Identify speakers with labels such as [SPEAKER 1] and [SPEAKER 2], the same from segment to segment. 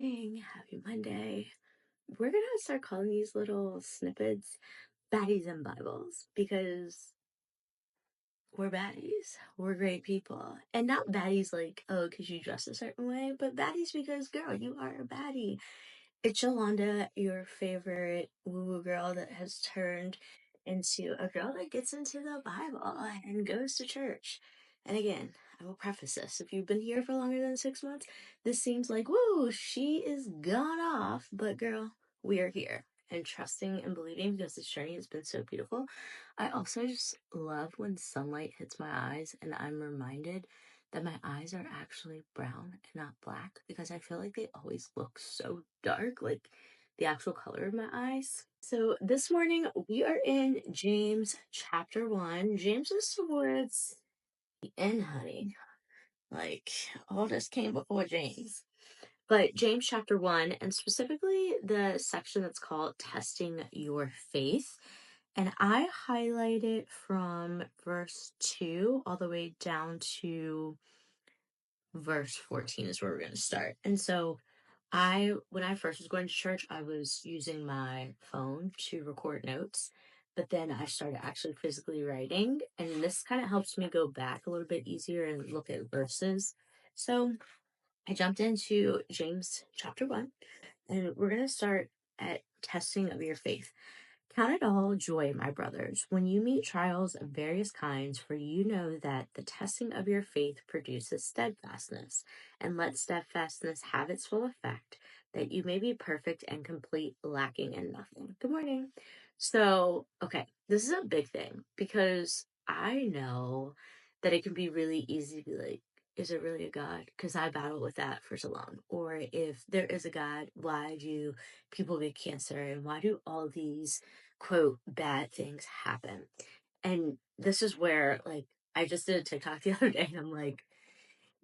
[SPEAKER 1] Happy Monday. We're gonna start calling these little snippets Baddies and Bibles because we're baddies. We're great people. And not baddies like, oh, because you dress a certain way, but baddies because, girl, you are a baddie. It's Yolanda, your favorite woo-woo girl that has turned into a girl that gets into the Bible and goes to church. And again, I will preface this. If you've been here for longer than 6 months, this seems like, woo, she is gone off. But girl, we are here and trusting and believing because this journey has been so beautiful. I also just love when sunlight hits my eyes and I'm reminded that my eyes are actually brown and not black because I feel like they always look so dark, like the actual color of my eyes. So this morning we are in James chapter 1. James is towards the end, honey. Like all this came before James. But James chapter 1, and specifically the section that's called Testing Your Faith. And I highlighted from verse 2 all the way down to verse 14 is where we're going to start. And so when I first was going to church, I was using my phone to record notes, but then I started actually physically writing, and this kind of helps me go back a little bit easier and look at verses. So I jumped into James chapter 1, and we're going to start at testing of your faith. Count it all joy, my brothers, when you meet trials of various kinds, for you know that the testing of your faith produces steadfastness. And let steadfastness have its full effect, that you may be perfect and complete, lacking in nothing. Good morning. So, okay, this is a big thing because I know that it can be really easy to be like, is it really a God? Because I battled with that for so long. Or if there is a God, why do people get cancer and why do all these quote bad things happen? And this is where, like, I just did a TikTok the other day and I'm like,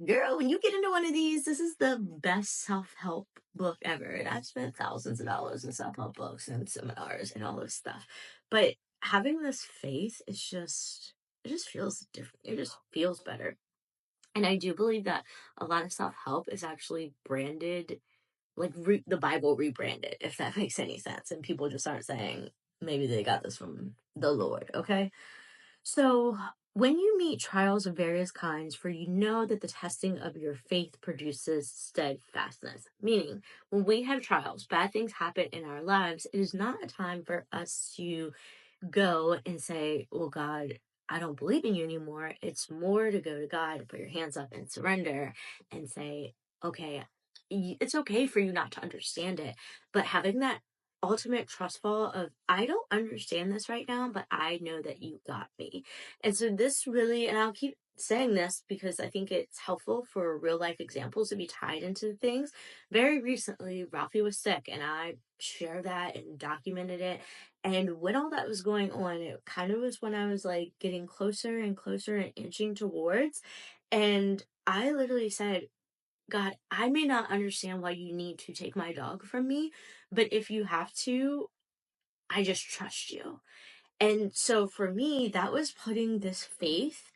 [SPEAKER 1] girl, when you get into one of these, this is the best self-help book ever. And I've spent thousands of dollars in self-help books and seminars and all this stuff, but having this faith is just, it just feels different. It just feels better. And I do believe that a lot of self-help is actually branded, like the Bible rebranded, if that makes any sense. And people just aren't saying maybe they got this from the Lord, okay? So when you meet trials of various kinds, for you know that the testing of your faith produces steadfastness. Meaning, when we have trials, bad things happen in our lives, it is not a time for us to go and say, well, God, I don't believe in you anymore. It's more to go to God and put your hands up and surrender and say, okay, it's okay for you not to understand it. But having that ultimate trust fall of, I don't understand this right now, but I know that you got me. And so this really, and I'll keep saying this because I think it's helpful for real life examples to be tied into things. Very recently, Ralphie was sick and I shared that and documented it. And when all that was going on, it kind of was when I was like getting closer and closer and inching towards. And I literally said, God, I may not understand why you need to take my dog from me, but if you have to, I just trust you. And so for me, that was putting this faith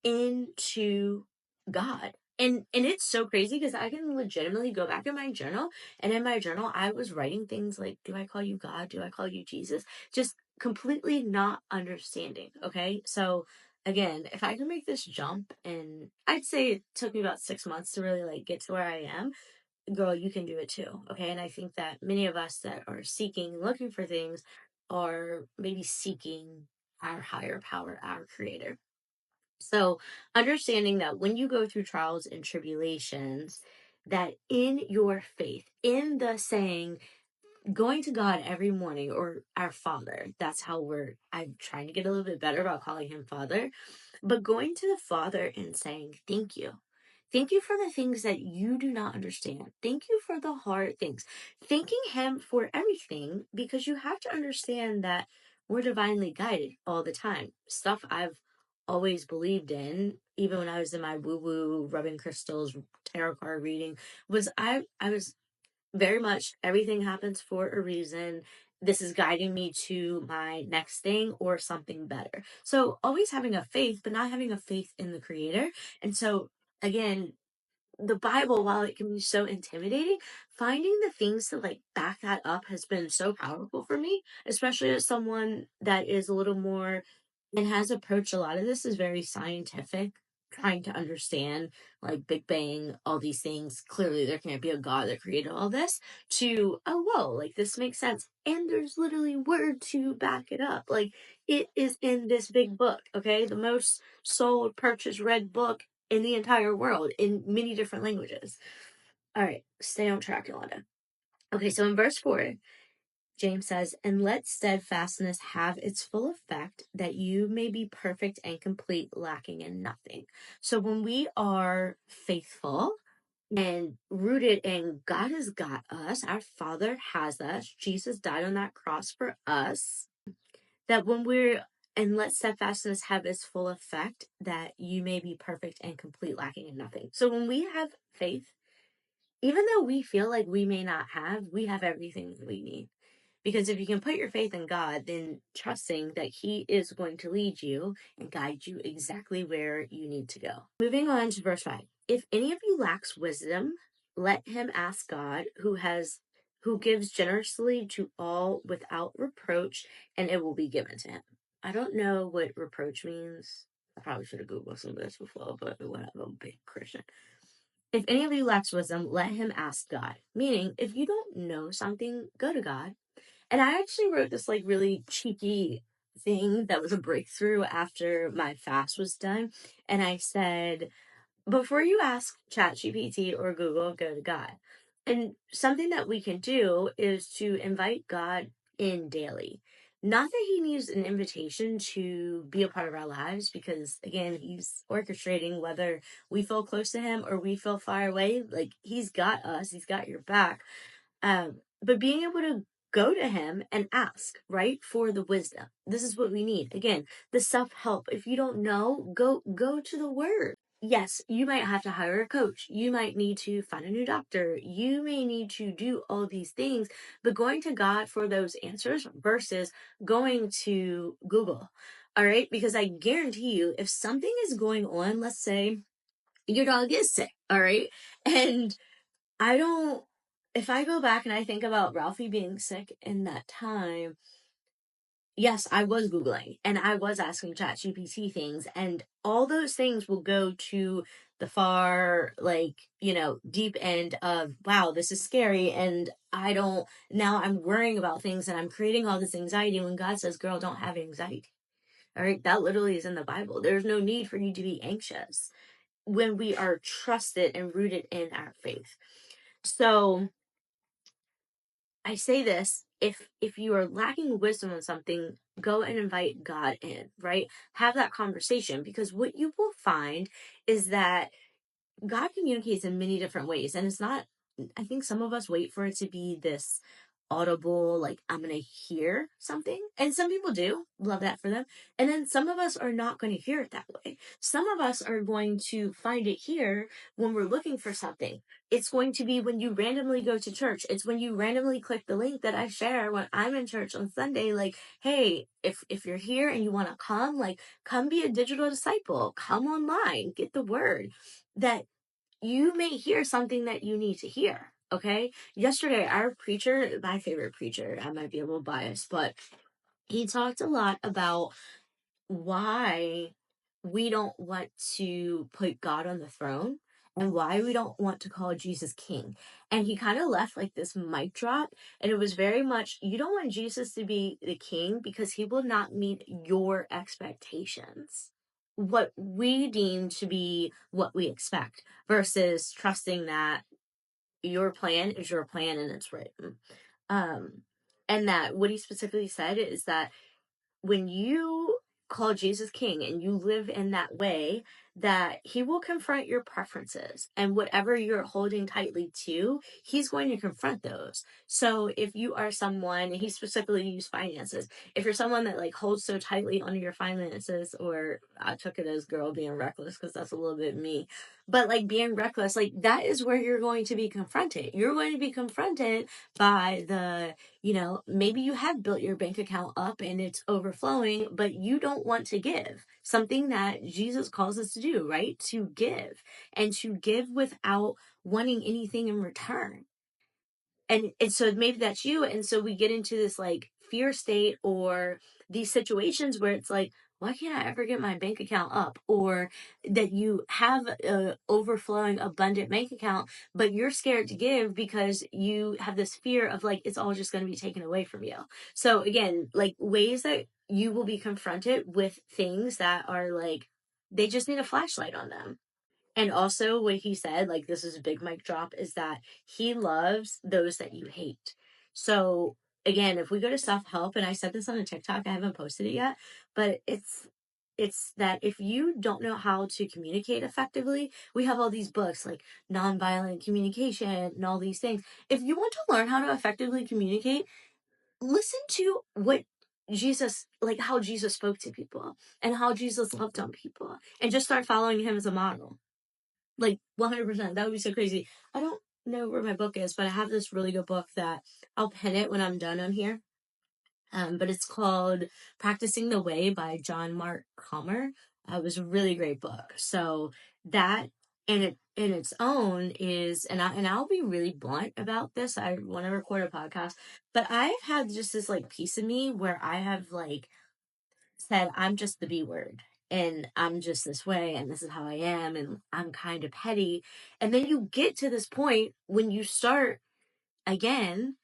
[SPEAKER 1] into God. And it's so crazy because I can legitimately go back in my journal, and in my journal I was writing things like, do I call you God? Do I call you Jesus? Just completely not understanding. Okay. So again, if I can make this jump, and I'd say it took me about 6 months to really like get to where I am, girl, you can do it too. Okay. And I think that many of us that are seeking, looking for things, are maybe seeking our higher power, our creator. So, understanding that when you go through trials and tribulations, that in your faith, in the saying, going to God every morning, or our Father, that's how I'm trying to get a little bit better about calling him Father, but going to the Father and saying, thank you. Thank you for the things that you do not understand. Thank you for the hard things. Thanking him for everything, because you have to understand that we're divinely guided all the time. Stuff I've always believed in, even when I was in my woo-woo, rubbing crystals, tarot card reading, was I was very much everything happens for a reason. This is guiding me to my next thing or something better. So always having a faith, but not having a faith in the creator. And so again, the Bible, while it can be so intimidating, finding the things to like back that up has been so powerful for me, especially as someone that is a little more and has approached a lot of this is very scientific, trying to understand like Big Bang, all these things. Clearly, there can't be a God that created all this. To, oh, whoa, like this makes sense. And there's literally word to back it up. Like it is in this big book, okay? The most sold, purchased, read book in the entire world in many different languages. All right, stay on track, Yolanda. Okay, so in verse 4, James says, and let steadfastness have its full effect, that you may be perfect and complete, lacking in nothing. So when we are faithful and rooted in God has got us, our Father has us, Jesus died on that cross for us, that when we're and let steadfastness have its full effect, that you may be perfect and complete, lacking in nothing. So when we have faith, even though we feel like we may not have, we have everything we need. Because if you can put your faith in God, then trusting that He is going to lead you and guide you exactly where you need to go. Moving on to verse 5. If any of you lacks wisdom, let him ask God, who gives generously to all without reproach, and it will be given to him. I don't know what reproach means. I probably should have Googled some of this before, but whatever, I'm a big Christian. If any of you lacks wisdom, let him ask God. Meaning, if you don't know something, go to God. And I actually wrote this like really cheeky thing that was a breakthrough after my fast was done. And I said, before you ask ChatGPT or Google, go to God. And something that we can do is to invite God in daily. Not that he needs an invitation to be a part of our lives, because again, he's orchestrating whether we feel close to him or we feel far away. Like he's got us, he's got your back. But being able to go to him and ask, right, for the wisdom. This is what we need. Again, the self-help. If you don't know, go to the word. Yes, you might have to hire a coach. You might need to find a new doctor. You may need to do all these things, but going to God for those answers versus going to Google. All right, because I guarantee you, if something is going on, let's say your dog is sick, all right, and I don't, if I go back and I think about Ralphie being sick in that time, yes, I was Googling and I was asking ChatGPT things, and all those things will go to the far, like, deep end of, wow, this is scary. And now I'm worrying about things and I'm creating all this anxiety when God says, girl, don't have anxiety. All right. That literally is in the Bible. There's no need for you to be anxious when we are trusted and rooted in our faith. So, I say this, if you are lacking wisdom on something, go and invite God in, right? Have that conversation, because what you will find is that God communicates in many different ways. And it's not, I think some of us wait for it to be this audible, like, I'm going to hear something. And some people do. Love that for them. And then some of us are not going to hear it that way. Some of us are going to find it here when we're looking for something. It's going to be when you randomly go to church. It's when you randomly click the link that I share when I'm in church on Sunday. Like, hey, if you're here and you want to come, like, come be a digital disciple. Come online. Get the word. That you may hear something that you need to hear. Okay. Yesterday, our preacher, my favorite preacher, I might be a little biased, but he talked a lot about why we don't want to put God on the throne and why we don't want to call Jesus king. And he kind of left like this mic drop. And it was very much, you don't want Jesus to be the king because he will not meet your expectations. What we deem to be what we expect versus trusting that your plan is your plan and it's written. And that what he specifically said is that when you call Jesus king and you live in that way, that he will confront your preferences, and whatever you're holding tightly to, he's going to confront those. So if you are someone, and he specifically used finances, if you're someone that like holds so tightly onto your finances, or I took it as girl being reckless because that's a little bit me, but like being reckless, like that is where you're going to be confronted. You're going to be confronted by the, maybe you have built your bank account up and it's overflowing, but you don't want to give. something that Jesus calls us to do, right? To give, and to give without wanting anything in return. And so maybe that's you, and so we get into this like fear state, or these situations where it's like, why can't I ever get my bank account up? Or that you have a overflowing abundant bank account, but you're scared to give because you have this fear of like it's all just going to be taken away from you. So again, like ways that you will be confronted with things that are like they just need a flashlight on them. And also, what he said, like, this is a big mic drop, is that he loves those that you hate. So, again, if we go to self help, and I said this on a TikTok, I haven't posted it yet, but it's that if you don't know how to communicate effectively, we have all these books like nonviolent communication and all these things. If you want to learn how to effectively communicate, listen to what Jesus, like how Jesus spoke to people and how Jesus loved on people, and just start following him as a model. Like 100%. That would be so crazy. I don't know where my book is, but I have this really good book that I'll pin it when I'm done on here. But it's called Practicing the Way by John Mark Comer. It was a really great book. So that in its own is, and I'll be really blunt about this. I want to record a podcast, but I've had just this like piece of me where I have like said, I'm just the B word, and I'm just this way, and this is how I am, and I'm kind of petty. And then you get to this point when you start again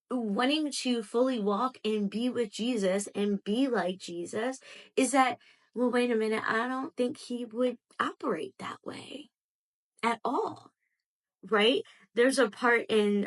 [SPEAKER 1] wanting to fully walk and be with Jesus and be like Jesus, is that, well, wait a minute, I don't think he would operate that way at all. Right? There's a part in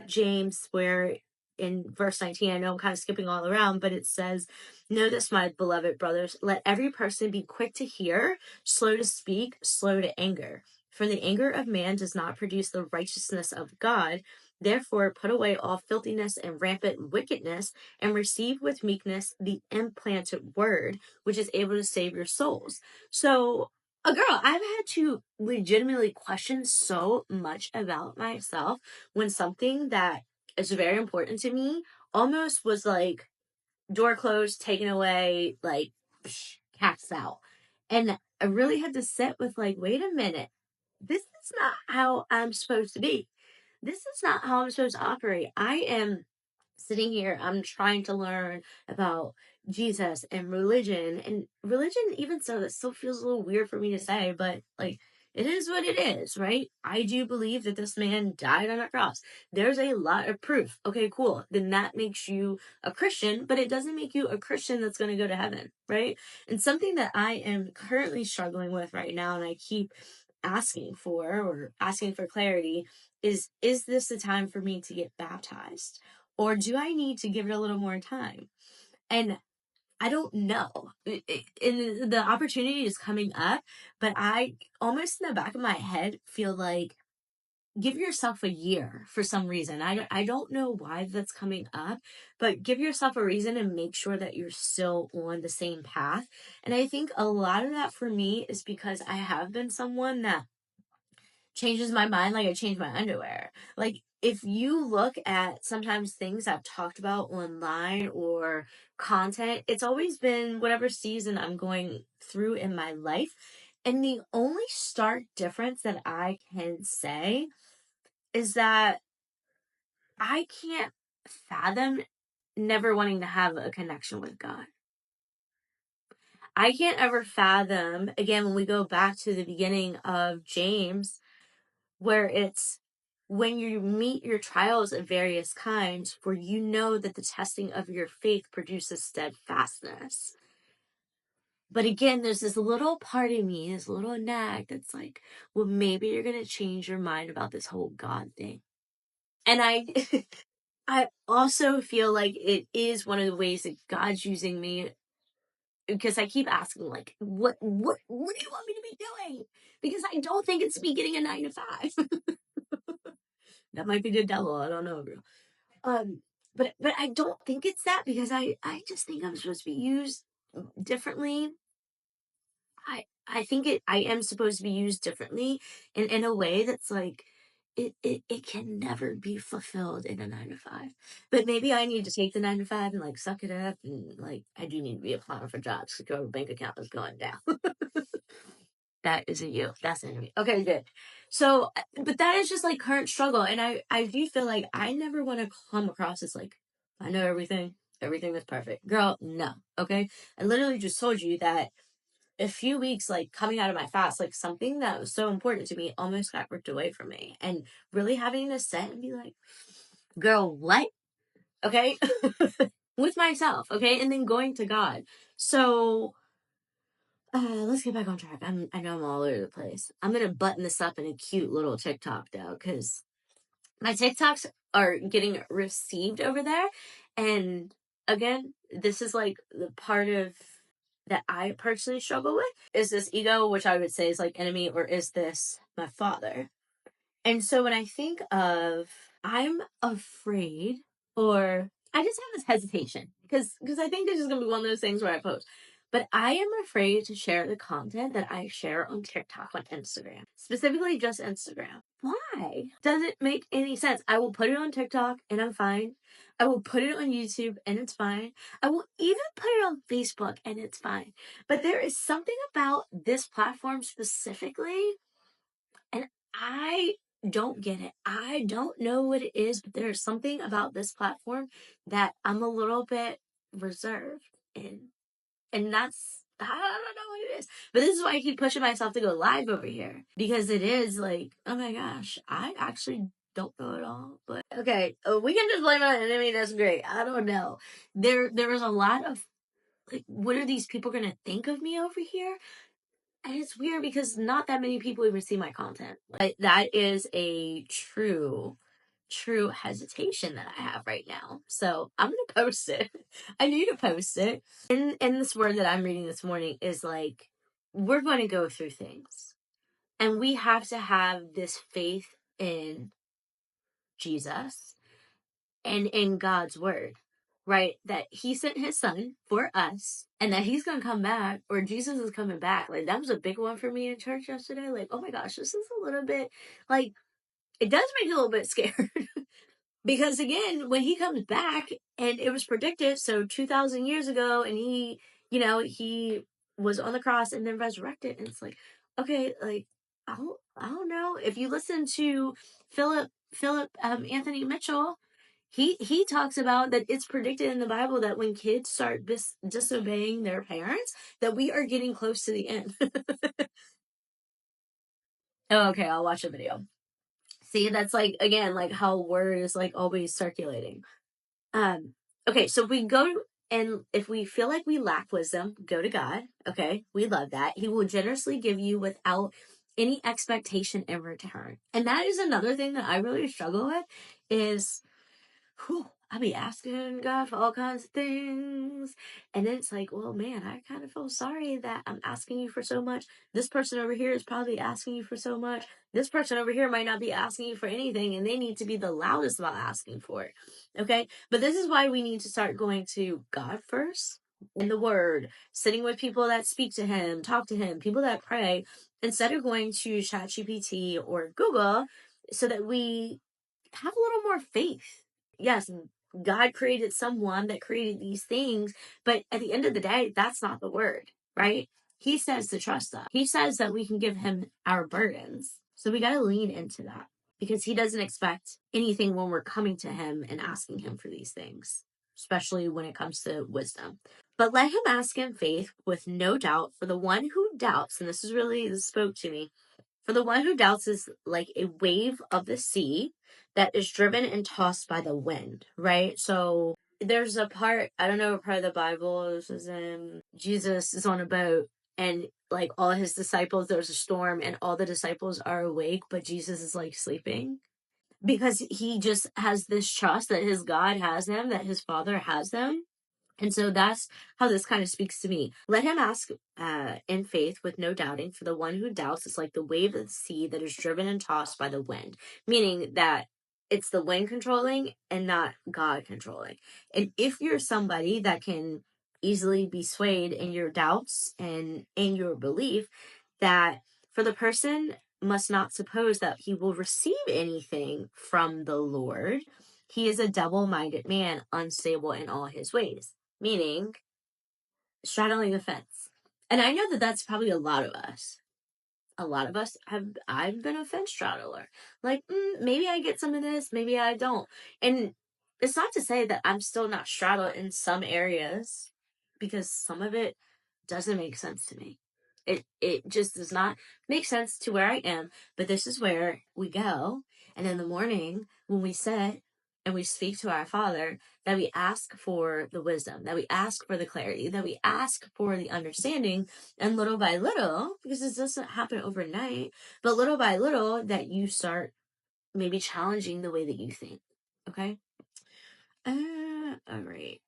[SPEAKER 1] James where in verse 19, I know I'm kind of skipping all around, but it says, know this, my beloved brothers, let every person be quick to hear, slow to speak, slow to anger. For the anger of man does not produce the righteousness of God. Therefore, put away all filthiness and rampant wickedness, and receive with meekness the implanted word, which is able to save your souls. So, a girl, I've had to legitimately question so much about myself when something that is very important to me almost was like door closed, taken away, like cast out. And I really had to sit with like, wait a minute, this is not how I'm supposed to be. This is not how I'm supposed to operate. I am sitting here, I'm trying to learn about Jesus and religion. And religion, even so, that still feels a little weird for me to say, but like, it is what it is, right? I do believe that this man died on a cross. There's a lot of proof. Okay, cool. Then that makes you a Christian, but it doesn't make you a Christian that's going to go to heaven, right? And something that I am currently struggling with right now, and I keep asking for clarity, is this the time for me to get baptized? Or do I need to give it a little more time? And I don't know. And the opportunity is coming up, but I almost in the back of my head feel like give yourself a year for some reason. I don't know why that's coming up, but give yourself a reason and make sure that you're still on the same path. And I think a lot of that for me is because I have been someone that changes my mind like I change my underwear. Like if you look at sometimes things I've talked about online or content, it's always been whatever season I'm going through in my life. And the only stark difference that I can say is that I can't fathom never wanting to have a connection with God. I can't ever fathom, again, when we go back to the beginning of James, where it's when you meet your trials of various kinds, for you know that the testing of your faith produces steadfastness. But again, there's this little part of me, this little nag that's like, well, maybe you're going to change your mind about this whole God thing. And I also feel like it is one of the ways that God's using me, because I keep asking, like, what do you want me to be doing? Because I don't think it's me getting a 9 to 5. That might be the devil. I don't know, girl. But I don't think it's that, because I just think I'm supposed to be used differently. I think I am supposed to be used differently in a way that's like it can never be fulfilled in a 9 to 5. But maybe I need to take the 9 to 5 and like suck it up, and like I do need to be applying for jobs because our bank account is going down. That isn't you. That's the enemy. Okay, good. So, but that is just like current struggle, and I do feel like I never want to come across as like I know everything. Everything is perfect, girl. No, okay. I literally just told you that a few weeks like coming out of my fast, like something that was so important to me almost got ripped away from me, and really having to sit and be like, girl, what? Okay. With myself, okay, and then going to God. So let's get back on track. I know I'm all over the place. I'm gonna button this up in a cute little TikTok though, because my TikToks are getting received over there. And again, this is like the part of that I personally struggle with. Is this ego, which I would say is like enemy, or is this my father? And so when I think of I'm afraid, or I just have this hesitation because I think this is gonna be one of those things where I post. But I am afraid to share the content that I share on TikTok, on Instagram, specifically just Instagram. Why? Does it make any sense? I will put it on TikTok and I'm fine. I will put it on YouTube and it's fine. I will even put it on Facebook and it's fine. But there is something about this platform specifically, and I don't get it. I don't know what it is, but there's something about this platform that I'm a little bit reserved in. And that's, I don't know what it is. But this is why I keep pushing myself to go live over here. Because it is like, oh my gosh, I actually don't know it all. But okay, we can just blame it on an enemy. That's great. I don't know. There was a lot of like, what are these people gonna think of me over here? And it's weird because not that many people even see my content. Like, that is a true hesitation that I have right now. So I'm gonna post it. I need to post it. And this word that I'm reading this morning is like, we're going to go through things. And we have to have this faith in Jesus and in God's word, right? That he sent his son for us and that he's gonna come back, or Jesus is coming back. Like, that was a big one for me in church yesterday. Like, oh my gosh, this is a little bit like, it does make you a little bit scared. Because again, when he comes back, and it was predicted, so 2,000 years ago, and he was on the cross and then resurrected, and it's like, okay, like, I don't know. If you listen to Philip Anthony Mitchell, he talks about that it's predicted in the Bible that when kids start disobeying their parents, that we are getting close to the end. Oh, okay, I'll watch the video. See, that's like, again, like how word is like always circulating. Um, okay, so we go, and if we feel like we lack wisdom, go to God. Okay, we love that. He will generously give you without any expectation in return. And that is another thing that I really struggle with is, I be asking God for all kinds of things. And then it's like, well, man, I kind of feel sorry that I'm asking you for so much. This person over here is probably asking you for so much. This person over here might not be asking you for anything, and they need to be the loudest about asking for it. Okay. But this is why we need to start going to God first in the word, sitting with people that speak to him, talk to him, people that pray, instead of going to ChatGPT or Google, so that we have a little more faith. Yes, God created someone that created these things, but at the end of the day, that's not the word, right? He says to trust us. He says that we can give him our burdens. So we got to lean into that, because he doesn't expect anything when we're coming to him and asking him for these things, especially when it comes to wisdom. But let him ask in faith with no doubt, for the one who doubts, and this spoke to me, for the one who doubts is like a wave of the sea that is driven and tossed by the wind, right? So there's a part, I don't know what part of the Bible this is in. Jesus is on a boat, and like all his disciples, there's a storm, and all the disciples are awake, but Jesus is like sleeping, because he just has this trust that his God has him, that his Father has them. And so that's how this kind of speaks to me. Let him ask in faith with no doubting, for the one who doubts is like the wave of the sea that is driven and tossed by the wind, meaning that it's the wind controlling and not God controlling. And if you're somebody that can easily be swayed in your doubts and in your belief, that for the person must not suppose that he will receive anything from the Lord. He is a double-minded man, unstable in all his ways. Meaning, straddling the fence. And I know that that's probably a lot of us. A lot of us I've been a fence straddler. Like, maybe I get some of this, maybe I don't. And it's not to say that I'm still not straddled in some areas, because some of it doesn't make sense to me. It just does not make sense to where I am. But this is where we go. And in the morning, when we sit and we speak to our Father, that we ask for the wisdom, that we ask for the clarity, that we ask for the understanding. And little by little, because this doesn't happen overnight, but little by little, that you start maybe challenging the way that you think. Okay? All right.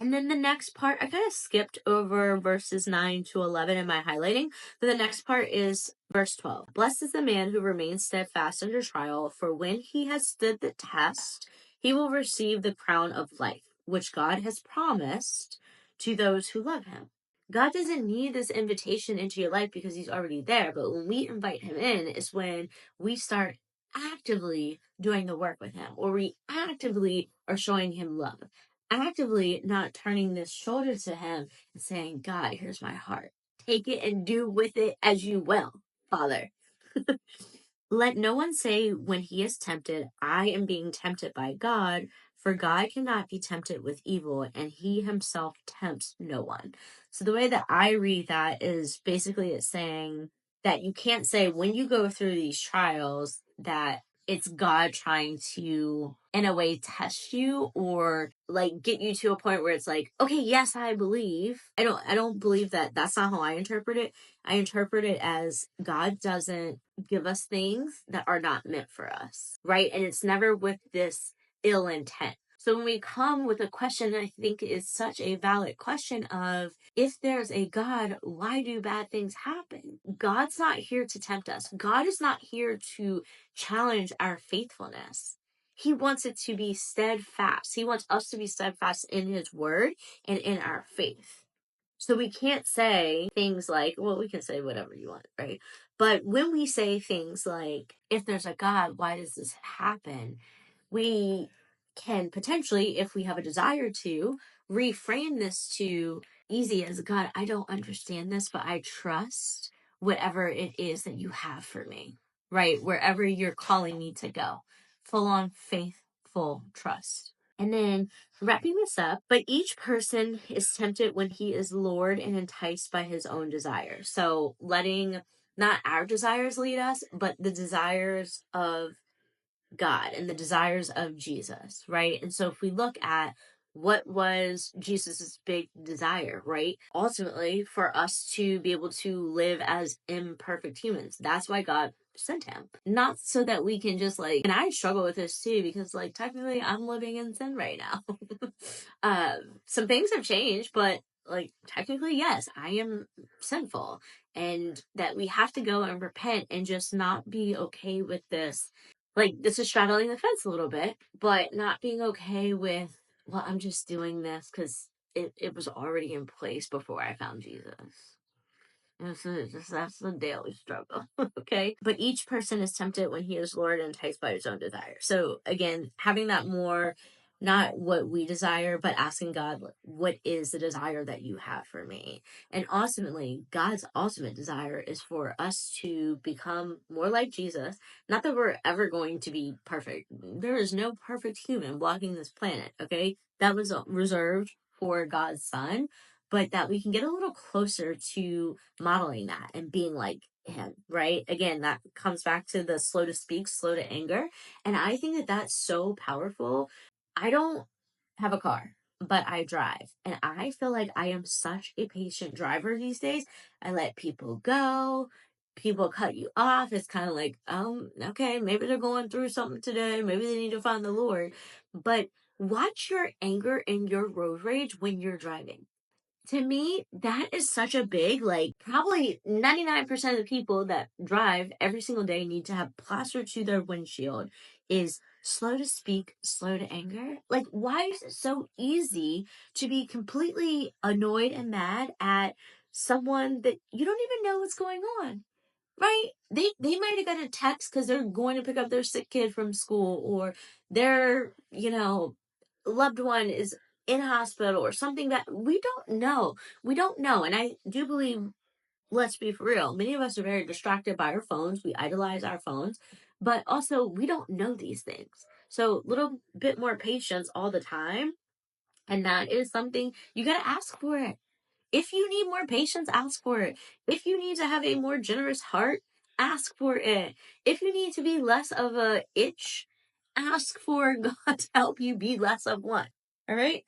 [SPEAKER 1] And then the next part, I kind of skipped over verses 9 to 11 in my highlighting, but the next part is verse 12. Blessed is the man who remains steadfast under trial, for when he has stood the test, he will receive the crown of life, which God has promised to those who love him. God doesn't need this invitation into your life because he's already there, but when we invite him in is when we start actively doing the work with him, or we actively are showing him love, actively not turning this shoulder to him and saying, God, here's my heart. Take it and do with it as you will, Father. Let no one say when he is tempted, I am being tempted by God, for God cannot be tempted with evil, and he himself tempts no one. So the way that I read that is basically it's saying that you can't say when you go through these trials that it's God trying to, in a way, test you or like get you to a point where it's like, okay, yes, I believe. I don't believe that. That's not how I interpret it. I interpret it as God doesn't give us things that are not meant for us, right? And it's never with this ill intent. So when we come with a question, I think is such a valid question of, if there's a God, why do bad things happen? God's not here to tempt us. God is not here to challenge our faithfulness. He wants it to be steadfast. He wants us to be steadfast in his word and in our faith. So we can't say things like, well, we can say whatever you want, right? But when we say things like, if there's a God, why does this happen? We can potentially, if we have a desire to, reframe this to easy as, God, I don't understand this, but I trust whatever it is that you have for me, right? Wherever you're calling me to go. Full on faith, full trust. And then wrapping this up, but each person is tempted when he is lured and enticed by his own desires. So letting not our desires lead us, but the desires of God and the desires of Jesus, right? And so if we look at what was Jesus's big desire, right? Ultimately, for us to be able to live as imperfect humans. That's why God sent him. Not so that we can just like, and I struggle with this too, because like technically I'm living in sin right now. Some things have changed, but like technically, yes, I am sinful. And that we have to go and repent and just not be okay with this. Like, this is straddling the fence a little bit, but not being okay with, well, I'm just doing this because it was already in place before I found Jesus. That's the daily struggle, okay? But each person is tempted when he is lured and enticed by his own desire. So again, having that more, not what we desire, but asking God, what is the desire that you have for me? And ultimately, God's ultimate desire is for us to become more like Jesus. Not that we're ever going to be perfect. There is no perfect human walking this planet, okay? That was reserved for God's Son, but that we can get a little closer to modeling that and being like him, right? Again, that comes back to the slow to speak, slow to anger. And I think that that's so powerful. I don't have a car, but I drive. And I feel like I am such a patient driver these days. I let people go. People cut you off. It's kind of like, okay, maybe they're going through something today. Maybe they need to find the Lord. But watch your anger and your road rage when you're driving. To me, that is such a big, like, probably 99% of the people that drive every single day need to have plastered to their windshield is slow to speak, slow to anger. Like, why is it so easy to be completely annoyed and mad at someone that you don't even know what's going on? right? They might have got a text because they're going to pick up their sick kid from school, or their, loved one is in hospital, or something that we don't know. We don't know. And I do believe, let's be for real, many of us are very distracted by our phones. We idolize our phones, but also we don't know these things. So little bit more patience all the time. And that is something you got to ask for it. If you need more patience, ask for it. If you need to have a more generous heart, ask for it. If you need to be less of a itch, ask for God to help you be less of one. All right?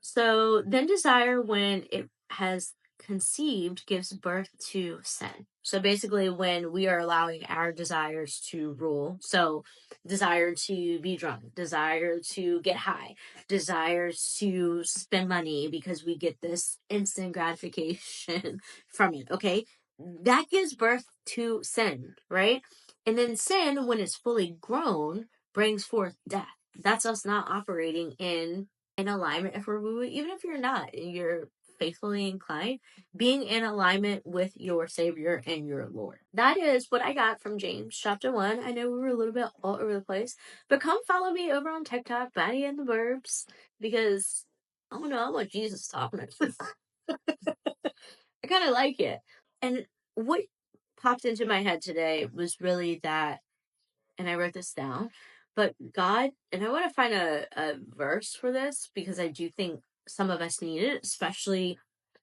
[SPEAKER 1] So then desire, when it has conceived, gives birth to sin. So basically, when we are allowing our desires to rule, so desire to be drunk, desire to get high, desires to spend money because we get this instant gratification from it, okay? That gives birth to sin, right? And then sin, when it's fully grown, brings forth death. That's us not operating in alignment. If we're, even if you're not, you're faithfully inclined, being in alignment with your Savior and your Lord. That is what I got from James chapter 1. I know we were a little bit all over the place, but come follow me over on TikTok, Baddie and the Burbs, because I don't know, I want Jesus talking. I kind of like it. And what popped into my head today was really that, and I wrote this down, but God, and I want to find a verse for this because I do think some of us need it, especially,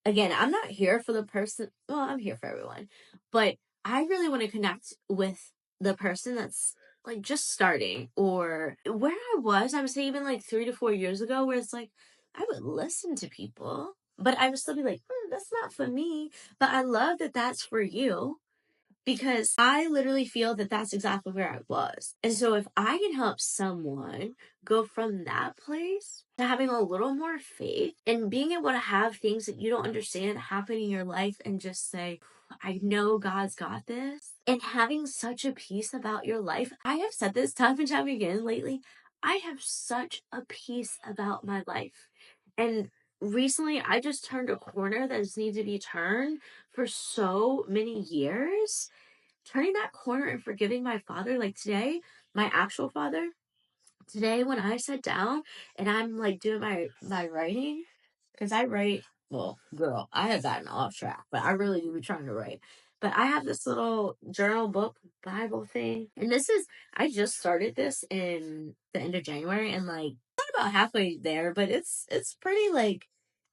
[SPEAKER 1] again, I'm not here for the person, well, I'm here for everyone, but I really want to connect with the person that's like just starting, or where I would say even like 3 to 4 years ago, where it's like, I would listen to people, but I would still be like, that's not for me. But I love that that's for you, because I literally feel that that's exactly where I was. And so if I can help someone go from that place to having a little more faith and being able to have things that you don't understand happen in your life and just say, I know God's got this, and having such a peace about your life. I have said this time and time again lately. I have such a peace about my life. And recently I just turned a corner that has needed to be turned for so many years. Turning that corner and forgiving my father, like today, my actual father, today when I sat down and I'm like doing my writing, because I write, well, girl, I have gotten off track, but I really do be trying to write. But I have this little journal book Bible thing, and I just started this in the end of January, and like not about halfway there, but it's pretty, like,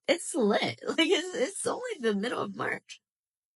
[SPEAKER 1] it's lit. Like it's only the middle of March.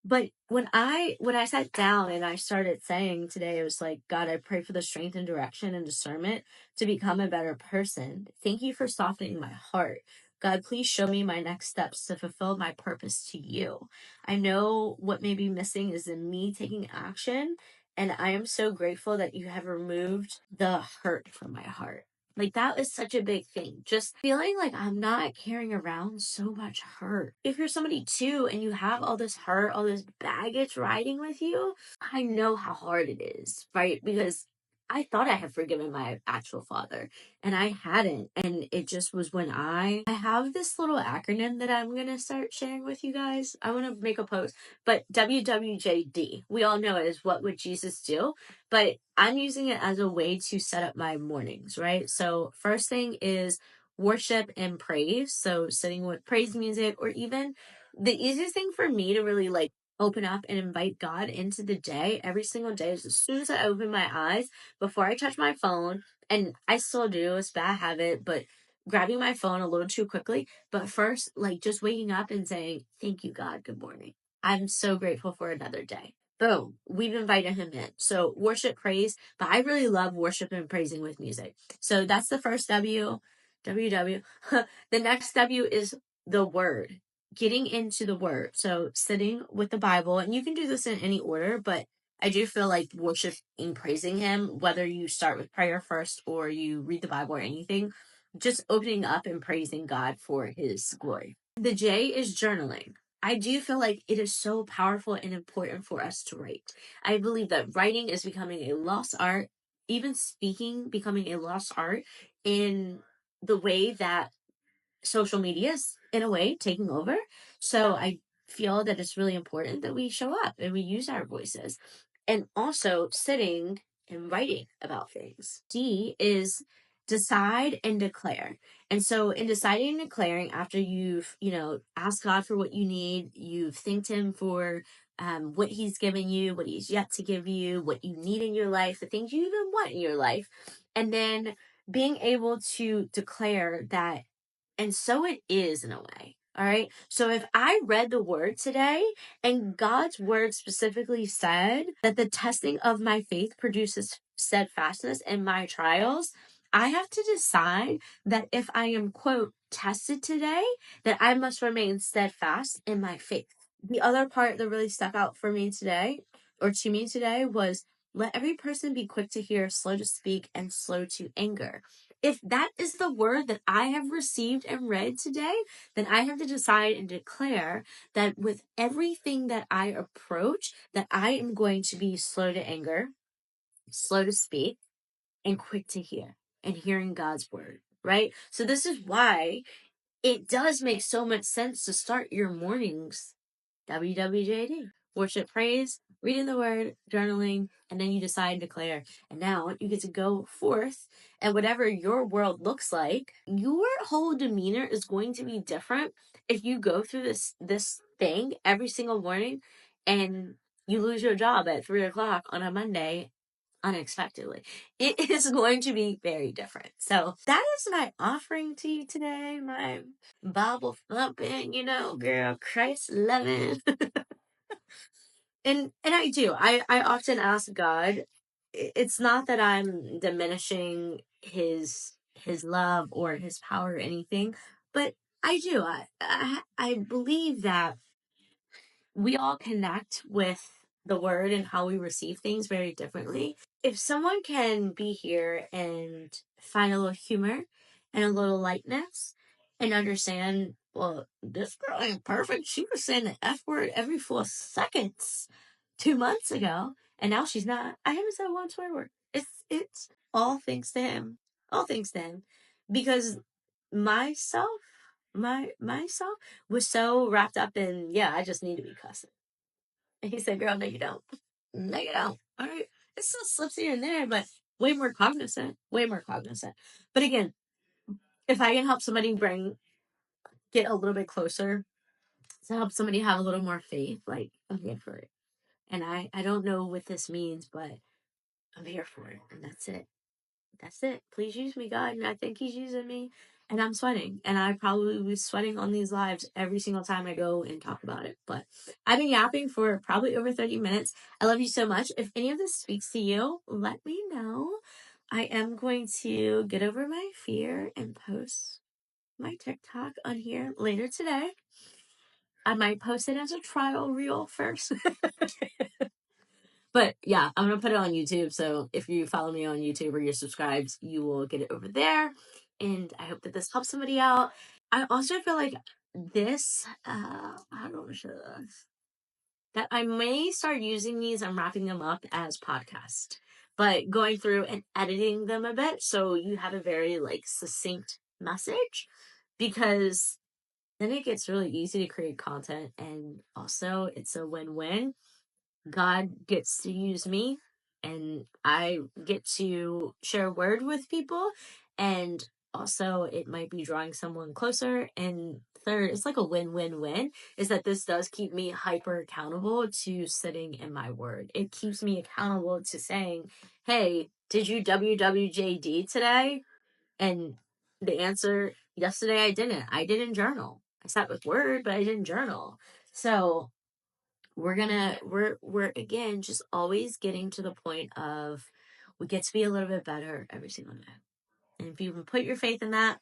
[SPEAKER 1] But when I sat down and I started saying today, it was like, God, I pray for the strength and direction and discernment to become a better person. Thank you for softening my heart. God, please show me my next steps to fulfill my purpose to you. I know what may be missing is in me taking action, and I am so grateful that you have removed the hurt from my heart. Like, that is such a big thing. Just feeling like I'm not carrying around so much hurt. If you're somebody too and you have all this hurt, all this baggage riding with you, I know how hard it is, right? Because I thought I had forgiven my actual father, and I hadn't. And it just was when I have this little acronym that I'm going to start sharing with you guys. I want to make a post, but WWJD. We all know it is, what would Jesus do? But I'm using it as a way to set up my mornings, right? So first thing is worship and praise. So sitting with praise music, or even the easiest thing for me to really like open up and invite God into the day every single day is as soon as I open my eyes, before I touch my phone, and I still do, it's a bad habit, but grabbing my phone a little too quickly. But first, like, just waking up and saying, thank you, God, good morning. I'm so grateful for another day. Boom, we've invited him in. So worship, praise, but I really love worship and praising with music. So that's the first W. W. The next W is the word, getting into the word. So sitting with the Bible, and you can do this in any order, but I do feel like worshiping, praising him, whether you start with prayer first or you read the Bible or anything, just opening up and praising God for his glory. The J is journaling. I do feel like it is so powerful and important for us to write. I believe that writing is becoming a lost art, even speaking becoming a lost art, in the way that social media is, in a way, taking over. So I feel that it's really important that we show up and we use our voices. and also sitting and writing about things. D is decide and declare. And so in deciding and declaring, after you've, asked God for what you need, you've thanked him for what he's given you, what he's yet to give you, what you need in your life, the things you even want in your life. And then being able to declare that, and so it is in a way. All right. So if I read the word today and God's word specifically said that the testing of my faith produces steadfastness in my trials, I have to decide that if I am, quote, tested today, that I must remain steadfast in my faith. The other part that really stuck out for me today, or to me today, was let every person be quick to hear, slow to speak, and slow to anger. If that is the word that I have received and read today, then I have to decide and declare that with everything that I approach, that I am going to be slow to anger, slow to speak, and quick to hear, and hearing God's word, right? So this is why it does make so much sense to start your mornings WWJD. Worship, praise, reading the word, journaling, and then you decide and declare. And now you get to go forth, and whatever your world looks like, your whole demeanor is going to be different if you go through this thing every single morning and you lose your job at 3 o'clock on a Monday unexpectedly. It is going to be very different. So that is my offering to you today, my Bible thumping, girl, Christ loving. and I do. I often ask God, it's not that I'm diminishing his love or his power or anything, but I do. I believe that we all connect with the word and how we receive things very differently. If someone can be here and find a little humor and a little lightness and understand, well, this girl ain't perfect. She was saying the F word every 4 seconds 2 months ago, and now she's not. I haven't said one swear word. It's all thanks to him. All thanks to him. Because myself, myself was so wrapped up in, yeah, I just need to be cussing. And he said, girl, no, you don't. No, you don't. All right. It still slips here and there, but way more cognizant. Way more cognizant. But again, if I can help somebody get a little bit closer to help somebody have a little more faith, like, I'm here for it. And I don't know what this means, but I'm here for it. And that's it. That's it. Please use me, God. And I think he's using me. And I'm sweating. And I probably was sweating on these lives every single time I go and talk about it. But I've been yapping for probably over 30 minutes. I love you so much. If any of this speaks to you, let me know. I am going to get over my fear and post my TikTok on here later today. I might post it as a trial reel first. But yeah, I'm going to put it on YouTube. So if you follow me on YouTube or you're subscribed, you will get it over there. And I hope that this helps somebody out. I also feel like this, I don't know, that I may start using these and wrapping them up as podcast, but going through and editing them a bit so you have a very succinct message, because then it gets really easy to create content, and also it's a win-win. God gets to use me, and I get to share a word with people, and also it might be drawing someone closer. And third, it's like a win-win-win, is that this does keep me hyper accountable to sitting in my word. It keeps me accountable to saying, hey, did you WWJD today? And the answer, yesterday I didn't. I didn't journal. I sat with word, but I didn't journal. So we're again just always getting to the point of we get to be a little bit better every single day. And if you can put your faith in that,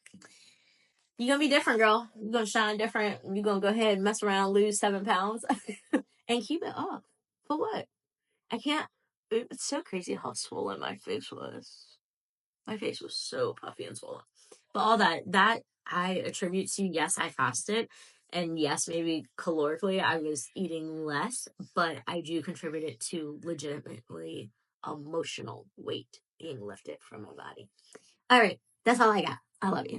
[SPEAKER 1] you're gonna be different, girl. You're gonna shine different. You're gonna go ahead and mess around, lose 7 pounds and keep it up. For what? I can't. It's so crazy how swollen my face was. My face was so puffy and swollen. But all that I attribute to, yes, I fasted. And yes, maybe calorically I was eating less, but I do contribute it to legitimately emotional weight being lifted from my body. All right. That's all I got. I love you.